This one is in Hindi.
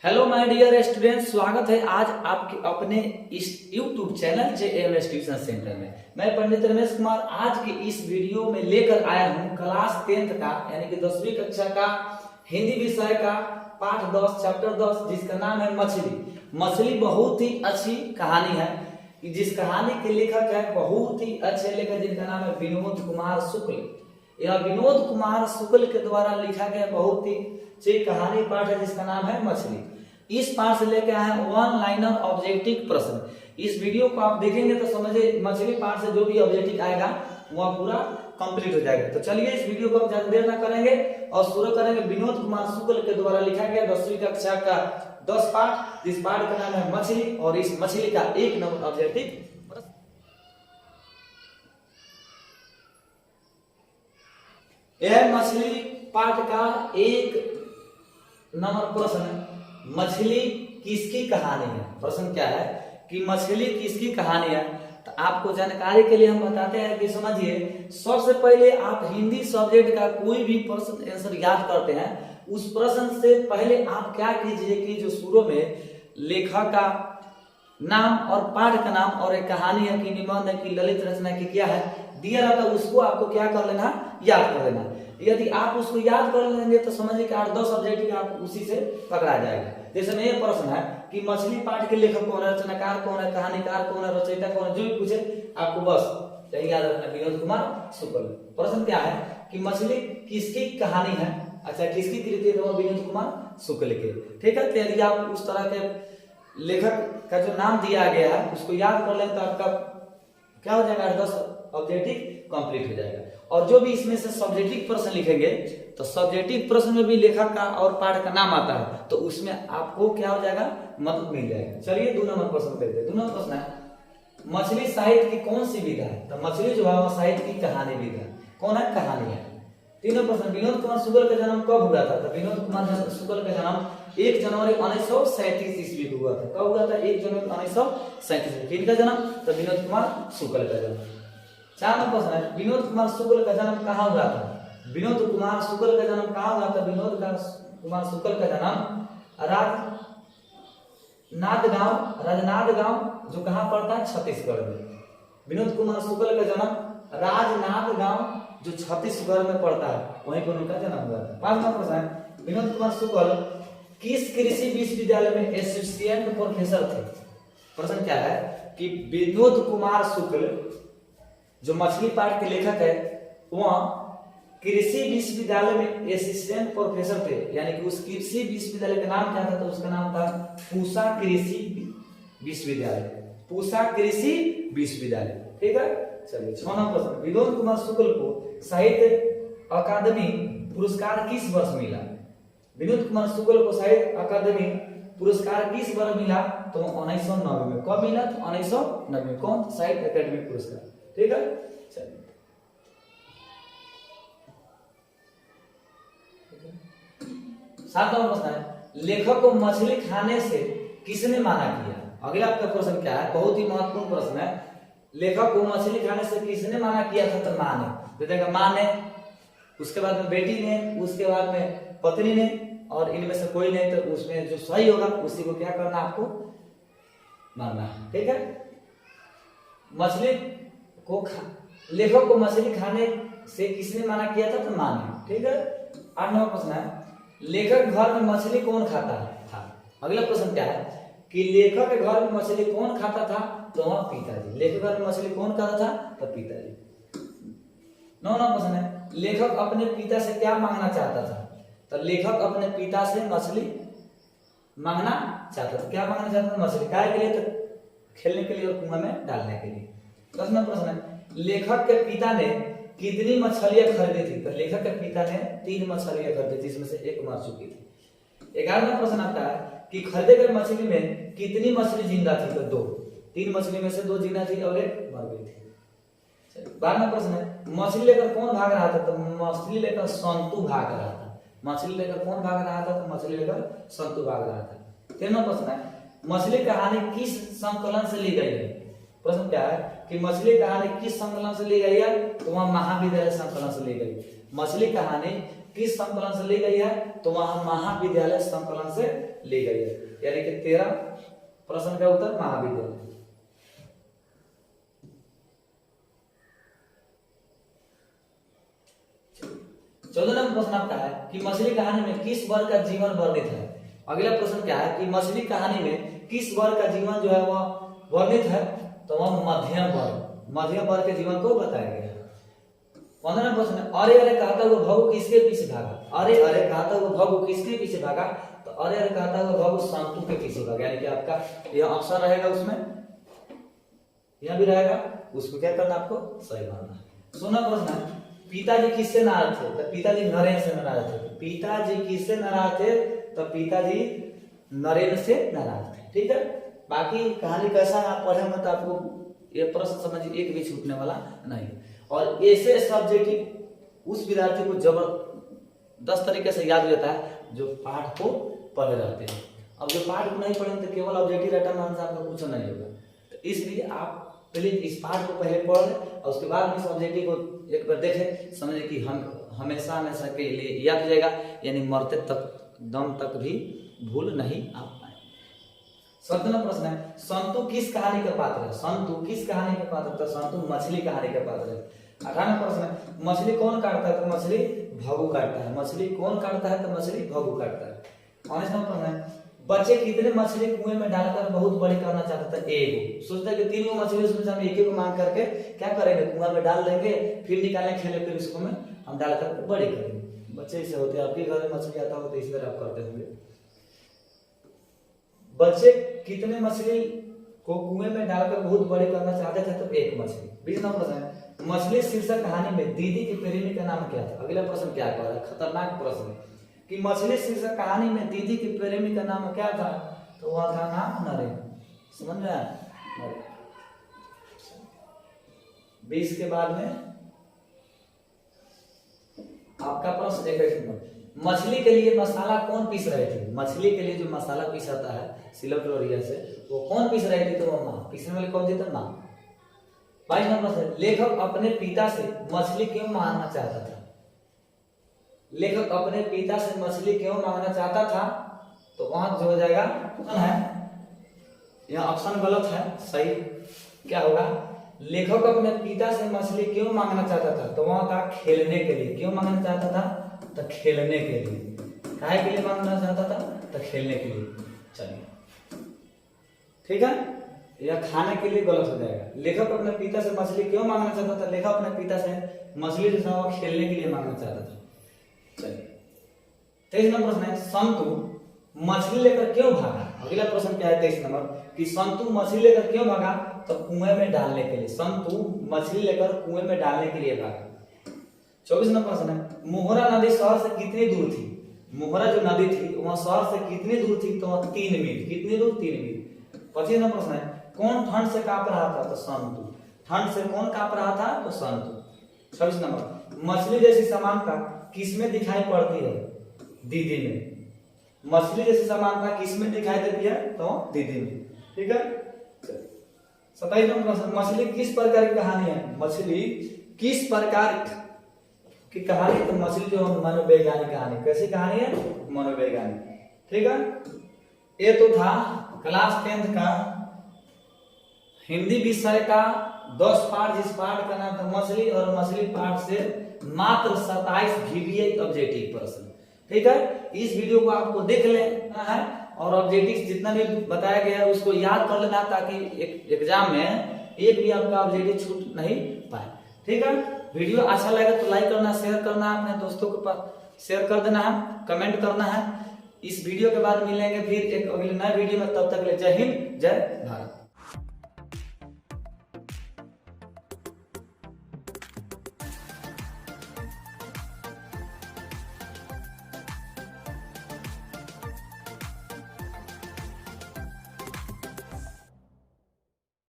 हेलो माय डियर स्टूडेंट, स्वागत है आज आपके अपने इस YouTube channel JAMS tuition centre में। मैं पंडित रमेश कुमार आज के इस वीडियो में लेकर आया हूं क्लास 10th का यानी कि 10वीं कक्षा का हिंदी विषय का पाठ 10 चैप्टर 10 जिसका नाम है मछली। मछली बहुत ही अच्छी कहानी है। जिस कहानी के लेखक है बहुत ही अच्छे लेखक जिनका नाम है विनोद कुमार शुक्ल। यह विनोद कुमार शुक्ल के द्वारा लिखा गया बहुत ही अच्छी कहानी पाठ है जिसका नाम है मछली। इस पाठ से लेकर आए हैं वन लाइनर ऑब्जेक्टिव प्रश्न। इस वीडियो को आप देखेंगे तो समझिए मछली पाठ से जो भी ऑब्जेक्टिव आएगा वह पूरा कंप्लीट हो जाएगा। तो चलिए इस वीडियो को हम ज्यादा देर ना करेंगे और शुरू करेंगे विनोद कुमार शुक्ल के द्वारा लिखा गया 10वीं कक्षा का 10 पाठ, जिस पाठ का नाम है मछली और इस मछली का 1 नंबर ऑब्जेक्टिव। यह मछली पाठ का 1 नंबर प्रश्न है, मछली किसकी कहानी है। प्रश्न क्या है कि मछली किसकी कहानी है। तो आपको जानकारी के लिए हम बताते हैं कि समझिए सबसे पहले आप हिंदी सब्जेक्ट का कोई भी प्रश्न आंसर याद करते हैं, उस प्रश्न से पहले आप क्या कीजिए कि जो शुरू में लेखक का नाम और पाठ का नाम और एक कहानी है कि निबंध है कि ललित रचना की क्या है दिया रहता है, उसको आपको क्या कर लेना, याद कर लेना। यदि आप उसको याद कर लेंगे तो समझिए कि 8-10 ऑब्जेक्टिव आप उसी से पकड़ा जाएगा। जैसे में ये प्रश्न है कि मछली पाठ के लेखक कौन है, रचनाकार कौन है, कहानीकार कौन है, रचयिता कौन है, जो भी पूछे आपको बस यही याद रखना, विनोद कुमार शुक्ल। प्रश्न क्या है कि मछली किसकी कहानी है। अच्छा, किसकी कृति है, विनोद कुमार शुक्ल के। ठीक है, तो यदि आप उस तरह के लेखक का जो नाम दिया गया है उसको याद कर लें तो आपका क्या हो जाएगा, 8-10 ऑब्जेक्टिव कंप्लीट हो जाएगा। और जो भी इसमें से सब्जेक्टिव प्रश्न लिखेंगे तो सब्जेक्टिव प्रश्न में भी लेखक का और पाठ का नाम आता है तो उसमें आपको क्या हो जाएगा, मदद मिल जाएगा। चलिए 2 नंबर प्रश्न देखते हैं। 2 नंबर प्रश्न है मछली साहित्य की कौन सी विधा है। तो मछली जो है वो साहित्य की कहानी विधा कौन है, कहानी है। 3 नंबर प्रश्न विनोद कुमार शुक्ल का जन्म कब हुआ था। तो विनोद कुमार शुक्ल का जन्म 1 जनवरी 1937 ईस्वी को हुआ था। कब हुआ था, 1 जनवरी 1937। किनका जन्म, तो विनोद कुमार शुक्ल का जन्म। 4 नंबर प्रश्न है विनोद कुमार शुक्ल का जन्म कहाँ हुआ था। विनोद कुमार शुक्ल का जन्म कहाँ हुआ था। विनोद कुमार शुक्ल का जन्म राजनांदगांव जो कहाँ पड़ता है, छत्तीसगढ़ में। विनोद कुमार शुक्ल का जन्म राजनांदगांव जो छत्तीसगढ़ में पड़ता है वहीं पर उनका जन्म हुआ था। 5 नंबर प्रश्न है विनोद कुमार शुक्ल किस कृषि विश्वविद्यालय में एसोसिएट प्रोफेसर थे। प्रश्न क्या है कि विनोद कुमार शुक्ल जो मछली पाठ के लेखक है वह कृषि विश्वविद्यालय में असिस्टेंट प्रोफेसर थे, यानी कि उस कृषि विश्वविद्यालय का नाम क्या था, तो उसका नाम था पूसा कृषि विश्वविद्यालय। पूसा कृषि विश्वविद्यालय। ठीक है, चलिए 6 नंबर प्रश्न विनोद कुमार शुक्ल को साहित्य अकादमी पुरस्कार किस वर्ष मिला। विनोद कुमार शुक्ल को साहित्य अकादमी पुरस्कार किस वर्ष मिला, तो 1990 में। कब मिला, तो 1990 में। कौन, साहित्य अकादमी पुरस्कार। ठीक है, चलिए 7 नंबर प्रश्न है लेखक को मछली खाने से किसने मना किया। अगला आपका प्रश्न क्या है, बहुत ही महत्वपूर्ण प्रश्न है। लेखक को मछली खाने से किसने मना किया था, तो मां ने। देखिएगा मां ने, उसके बाद में बेटी ने, उसके बाद में पत्नी ने, और इनमें से कोई नहीं तो उसमें जो सही होगा उसी को क्या करना, आपको मानना। ठीक है, मछली को लेखक को मछली खाने से किसने मना किया था, तो मां ने। ठीक है, 8 नंबर प्रश्न है लेखक घर में मछली कौन खाता था। अगला प्रश्न क्या है कि लेखक के घर में मछली कौन खाता था, तो वह पिताजी। लेखक घर में मछली कौन खाता था, तो पिताजी। 9 नंबर प्रश्न है लेखक अपने पिता से क्या मांगना चाहता था। तो लेखक अपने पिता से मछली मांगना चाहता था। क्या मांगना चाहता था, मछली। काय के लिए, तो खेलने के लिए और कुआं में डालने के लिए। 10 नंबर प्रश्न है लेखक के पिता ने कितनी मछलियां खरीदी थी। तो लेखक के पिता ने 3 मछलियां खरीदी, जिसमें से 1 मर चुकी थी। 11वां प्रश्न आता है कि खरीदे गए मछली में कितनी मछली जिंदा थी। तो 2। 3 मछली में से 2 जिंदा थी और 1 मर गई थी। 12वां प्रश्न है मछली लेकर कौन भाग रहा था। तो मछली लेकर संतु भाग रहा था। मछली लेकर कौन भाग रहा था, तो मछली लेकर संतु भाग रहा था। 13वां प्रश्न है मछली कहानी किस संकलन से ली गई है। प्रश्न क्या है कि मछली कहानी किस संकलन से ली गई है, तो वह महाविद्यालय संकलन से ली गई। मछली कहानी किस संकलन से ली गई है, तो वहां महाविद्यालय संकलन से ली गई है। यानी कि 13 प्रश्न का उत्तर महाविद्यालय। 14 नंबर प्रश्न आपका है कि मछली कहानी में किस वर्ग का जीवन वर्णित है। अगला प्रश्न क्या है कि मछली कहानी में किस वर्ग का जीवन जो है वह वर्णित है, तो वह मध्यम वर्ग के जीवन को बताया गया है। 15 प्रश्न, अरे अरे कहता हुआ भगु किसके पीछे भागा। अरे अरे कहता हुआ भगु किसके पीछे भागा, तो अरे अरे कहता हुआ भगु संतु के पीछे भागा। यानी कि आपका यह ऑप्शन रहेगा, उसमें यह भी रहेगा, उसको क्या करना, आपको सही मानना है। 16 प्रश्न है, पिताजी किससे नाराज थे, तो पिताजी नरेंद्र से नाराज थे। पिताजी किससे नाराज थे, तो पिताजी नरेंद्र से नाराज थे। ठीक है, बाकी कहानी कैसा है आप पढ़ेंगे तो आपको ये प्रश्न समझिए एक भी छूटने वाला नहीं। और ऐसे सब्जेक्ट उस विद्यार्थी को जबरदस्त तरीके से याद रहता है जो पाठ को पढ़े रहते हैं। अब जो पाठ को नहीं पढ़ेंगे तो केवल ऑब्जेक्टिव रिटर्न आंसर आपका कुछ नहीं होगा। तो इसलिए आप पहले इस पाठ को पहले पढ़ लें और उसके बाद इस ऑब्जेक्टिव को एक बार देखें, समझे कि हम हमेशा के लिए याद हो जाएगा, यानी मरते तक दम तक भी भूल नहीं आ पाए। 17 प्रश्न है, संतु किस कहानी का पात्र है। संतु किस कहानी का पात्र, तो संतु मछली कहानी का पात्र है। 18 प्रश्न है, मछली कौन काटता है, तो मछली भगु काटता है। मछली कौन काटता है, तो मछली भगु काटता है। 19 प्रश्न है, बच्चे कितने मछली कुएं में डालकर बहुत बड़ी करना चाहता था, एक। सोचता है कि 3 मछली, उसमें हम एक मांग करके क्या करेंगे, कुआं में डाल देंगे, फिर निकालेंगे खेले, फिर उसको में हम डालकर बड़ी करेंगे। बच्चे ऐसे होते हैं, आपके घर में मछली आता हो तो इसी तरह आप करते होंगे। बच्चे कितने मछली को कुएं में डालकर बहुत बड़ी करना चाहते थे, तो एक मछली। 20 नंबर प्रश्न है, मछली शीर्षक कहानी में दीदी के प्रेमी का नाम क्या था। अगला प्रश्न क्या कह रहा है, खतरनाक प्रश्न है कि मछली शीर्षक कहानी में दीदी के प्रेमी का नाम क्या था, तो वह था नाम नरेंद्र। समझ में आया। 20 के बाद में आपका प्रश्न 21 नंबर, मछली के लिए मसाला कौन पीस रहे थे। मछली के लिए जो मसाला पीसाता है सिलवट लोरिया से, वो कौन पीस रही थी, तो वो माँ। पीसने वाले कौन थी, तो माँ। 22 नंबर से, लेखक अपने पिता से मछली क्यों मांगना चाहता था। लेखक अपने पिता से मछली क्यों मांगना चाहता था, तो वहां जो हो जाएगा है, यह ऑप्शन गलत है, सही क्या होगा, लेखक अपने पिता से मछली क्यों मांगना चाहता था, तो वहां था खेलने के लिए। क्यों मांगना चाहता था, तो खेलने के लिए। काहे के लिए मांगना चाहता था, तो खेलने के लिए। चलिए ठीक है, यह खाने के लिए गलत हो जाएगा। लेखक अपने पिता से मछली क्यों मांगना चाहता था, लेखक अपने पिता से मछली जो था वो खेलने के लिए मांगना चाहता था। चलिए 23 नंबर प्रश्न है, संतु मछली लेकर क्यों भागा। अगला प्रश्न क्या है 23 नंबर, कि संतु मछली लेकर क्यों भागा, तो कुएं में डालने के लिए। संतु मछली लेकर कुएं में डालने के लिए भागा। 24 नंबर प्रश्न है, मोहरा नदी शहर से कितनी दूर थी। मोहरा जो नदी थी वह शहर से कितनी दूर थी, तो 3 मील। कितनी दूर, 3 मील। 25 नंबर प्रश्न है, कौन ठंड से कांप रहा था, तो संतु। ठंड से कौन कांप रहा था, तो संतु। 26 नंबर, मछली जैसी समानता किसमें दिखाई पड़ती है, दीदी में। मछली जैसी समानता किसमें दिखाई देती है, तो दीदी में। ठीक है। 27 नंबर प्रश्न, मछली किस प्रकार की कहानी है। मछली किस प्रकार की कहानी, तो मछली जो मनोवैज्ञानिक कहानी। कैसी कहानी है, मनोवैज्ञानिक। ठीक है, ये तो था क्लास 10 का हिंदी विषय का 10 पाठ, जिस पाठ का नाम था मछली, और मछली पाठ से मात्र 27 VBA ऑब्जेक्टिव प्रश्न। ठीक है, इस वीडियो को आपको देख लेना है और ऑब्जेक्टिव जितना भी बताया गया है उसको याद कर लेना, ताकि एग्जाम में एक भी आपका ऑब्जेक्टिव छूट नहीं पाए। ठीक है, वीडियो अच्छा लगे तो लाइक करना, शेयर करना, अपने दोस्तों के पास शेयर कर देना है, कमेंट करना है। इस वीडियो के बाद मिलेंगे फिर एक अगले नए वीडियो में, तब तक के लिए जय हिंद, जय भारत।